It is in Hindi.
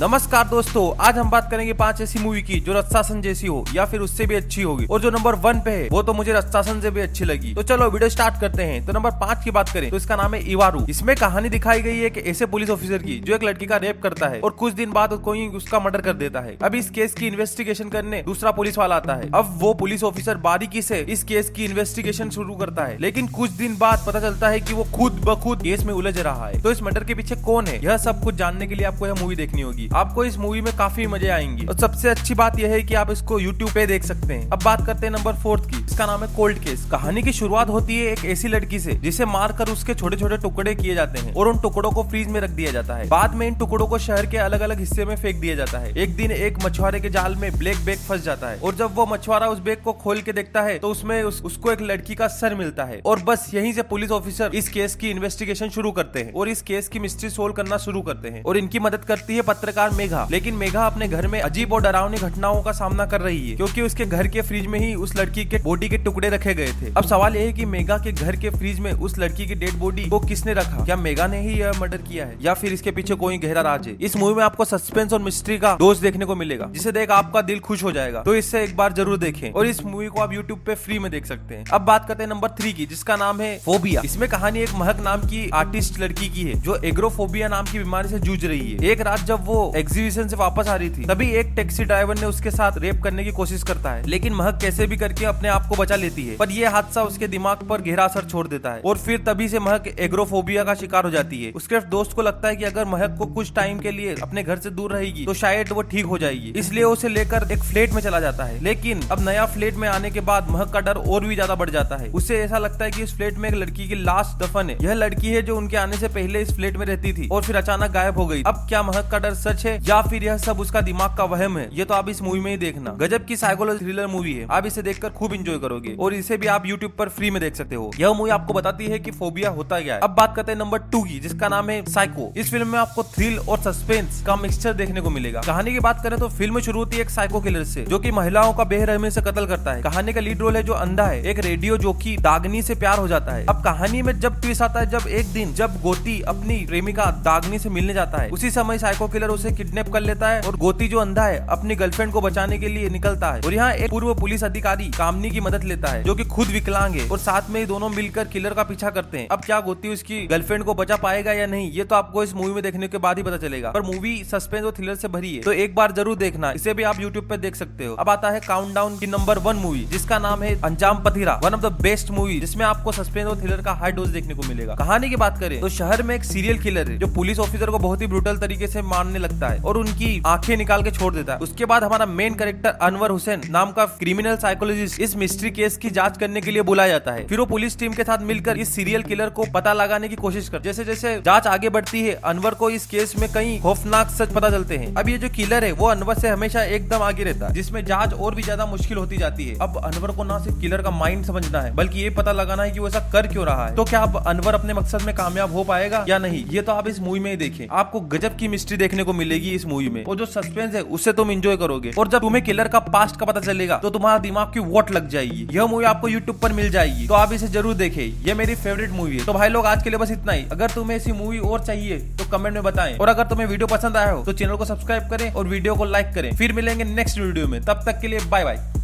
नमस्कार दोस्तों, आज हम बात करेंगे 5 ऐसी मूवी की जो रत्सासन जैसी हो या फिर उससे भी अच्छी होगी। और जो नंबर 1 पे है वो तो मुझे रत्सासन से भी अच्छी लगी। तो चलो वीडियो स्टार्ट करते हैं। तो नंबर 5 की बात करें तो इसका नाम है इवारू। इसमें कहानी दिखाई गई है कि ऐसे पुलिस ऑफिसर की जो एक लड़की का रेप करता है और कुछ दिन बाद कोई उसका मर्डर कर देता है। अब इस केस की इन्वेस्टिगेशन करने दूसरा पुलिस वाला आता है। अब वो पुलिस ऑफिसर बारीकी से इस केस की इन्वेस्टिगेशन शुरू करता है, लेकिन कुछ दिन बाद पता चलता है कि वो खुद ब खुद केस में उलझ रहा है। तो इस मर्डर के पीछे कौन है, यह सब कुछ जानने के लिए आपको यह मूवी देखनी होगी। आपको इस मूवी में काफी मजे आएंगे और सबसे अच्छी बात यह है कि आप इसको YouTube पे देख सकते हैं। अब बात करते हैं नंबर 4 की। इसका नाम है कोल्ड केस। कहानी की शुरुआत होती है एक ऐसी लड़की से जिसे मारकर उसके छोटे छोटे टुकड़े किए जाते हैं और उन टुकड़ों को फ्रीज में रख दिया जाता है। बाद में इन टुकड़ों को शहर के अलग अलग हिस्से में फेंक दिया जाता है। एक दिन एक मछुआरे के जाल में ब्लैक बैग फंस जाता है और जब वो मछुआरा उस बैग को खोल के देखता है तो उसमें उसको एक लड़की का सर मिलता है। और बस यहीं से पुलिस ऑफिसर इस केस की इन्वेस्टिगेशन शुरू करते हैं और इस केस की मिस्ट्री सोल्व करना शुरू करते हैं। और इनकी मदद करती है पत्रकार मेघा। लेकिन मेघा अपने घर में अजीब और डरावनी घटनाओं का सामना कर रही है क्योंकि उसके घर के फ्रिज में ही उस लड़की के बॉडी के टुकड़े रखे गए थे। अब सवाल यह है कि मेघा के घर के फ्रिज में उस लड़की की डेड बॉडी को किसने रखा? क्या मेघा ने ही यह मर्डर किया है या फिर इसके पीछे कोई गहरा राज है? इस मूवी में आपको सस्पेंस और मिस्ट्री का डोज देखने को मिलेगा जिसे देख आपका दिल खुश हो जाएगा। तो इससे एक बार जरूर देखें और इस मूवी को आप YouTube पे फ्री में देख सकते हैं। अब बात करते हैं नंबर 3 की, जिसका नाम है फोबिया। इसमें कहानी एक महक नाम की आर्टिस्ट लड़की की है जो एग्रोफोबिया नाम की बीमारी से जूझ रही है। एक रात जब वो एग्जीबिशन से वापस आ रही थी तभी एक टैक्सी ड्राइवर ने उसके साथ रेप करने की कोशिश करता है, लेकिन महक कैसे भी करके अपने आप को बचा लेती है। पर यह हादसा उसके दिमाग पर गहरा असर छोड़ देता है और फिर तभी से महक एग्रोफोबिया का शिकार हो जाती है। उसके दोस्त को लगता है कि अगर महक को कुछ टाइम के लिए अपने घर से दूर रहेगी तो शायद वो ठीक हो जाएगी, इसलिए उसे लेकर एक फ्लैट में चला जाता है। लेकिन अब नया फ्लैट में आने के बाद महक का डर और भी ज्यादा बढ़ जाता है। उसे ऐसा लगता है कि इस फ्लैट में एक लड़की की लाश दफन है। यह लड़की है जो उनके आने से पहले इस फ्लैट में रहती थी और फिर अचानक गायब हो गई। अब क्या महक का डर सच है या फिर यह सब उसका दिमाग का वहम है, ये तो आप इस मूवी में ही देखना। गजब की साइकोलॉजी थ्रिलर मूवी है, आप इसे देखकर खूब एंजॉय करोगे और इसे भी आप YouTube पर फ्री में देख सकते हो। यह मूवी आपको बताती है कि फोबिया होता क्या है। अब बात करते हैं नंबर 2 की, जिसका नाम है साइको। इस फिल्म में आपको थ्रिल और सस्पेंस का मिक्सचर देखने को मिलेगा। कहानी की बात करें तो फिल्म शुरू होती है एक साइको किलर से जो कि महिलाओं का बेरहमी से कत्ल करता है। कहानी का लीड रोल है जो अंधा है, एक रेडियो जॉकी दागनी से प्यार हो जाता है। अब कहानी में जब ट्विस्ट आता है जब एक दिन जब गोती अपनी प्रेमिका दागनी से मिलने जाता है, उसी समय साइको किलर उसे किडनैप कर लेता है और गोती जो अंधा है अपनी गर्लफ्रेंड को बचाने के लिए निकलता है। और यहाँ एक पूर्व पुलिस अधिकारी कामनी की मदद लेता है जो कि खुद विकलांग है और साथ में दोनों मिलकर किलर का पीछा करते हैं। अब क्या गोती उसकी गर्लफ्रेंड को बचा पाएगा या नहीं, ये तो आपको इस मूवी में देखने के बाद ही पता चलेगा। पर मूवी सस्पेंस और थ्रिलर से भरी है तो एक बार जरूर देखना। इसे भी आप YouTube पे देख सकते हो। अब आता है काउंटडाउन की नंबर 1 मूवी, जिसका नाम है अंजाम Pathira, one of the best movie जिसमें आपको सस्पेंस और थ्रिलर का हाई डोज देखने को मिलेगा। कहानी की बात करें तो शहर में एक सीरियल किलर है जो पुलिस ऑफिसर को बहुत ही ब्रूटल तरीके से मारने लगता है और उनकी आंखें निकाल के छोड़ देता है। उसके बाद हमारा मेन कैरेक्टर अनवर हुसैन नाम का क्रिमिनल साइकोलॉजिस्ट इस मिस्ट्री केस की जांच करने के लिए बुलाया जाता है। फिर वो पुलिस टीम के साथ मिलकर इस सीरियल किलर को पता लगाने की कोशिश कर। जैसे जैसे जांच आगे बढ़ती है अनवर को इस केस में कई खौफनाक सच पता चलते हैं। अब ये जो किलर है वो अनवर से हमेशा एकदम आगे रहता है, जिसमें जांच और भी ज्यादा मुश्किल होती जाती है। अब अनवर को ना सिर्फ किलर का माइंड समझना है बल्कि ये पता लगाना है कि वो ऐसा कर क्यों रहा है। तो क्या अब अनवर अपने मकसद में कामयाब हो पाएगा या नहीं, ये तो आप इस मूवी में ही देखें। आपको गजब की मिस्ट्री देखने को मिलेगी इस मूवी में और जो सस्पेंस है उससे तुम एंजॉय करोगे। और जब तुम्हें किलर का पास्ट का पता चलेगा तो तुम्हारा दिमाग की वॉट लग जाएगी। यह मूवी आपको YouTube पर मिल जाएगी तो आप इसे जरूर देखें। ये मेरी फेवरेट मूवी है। तो भाई लोग आज के लिए बस इतना ही। अगर तुम्हें ऐसी मूवी और चाहिए तो कमेंट में बताएं और अगर तुम्हें वीडियो पसंद आया हो तो चैनल को सब्सक्राइब करें और वीडियो को लाइक करें। फिर मिलेंगे नेक्स्ट वीडियो में, तब तक के लिए बाय बाय।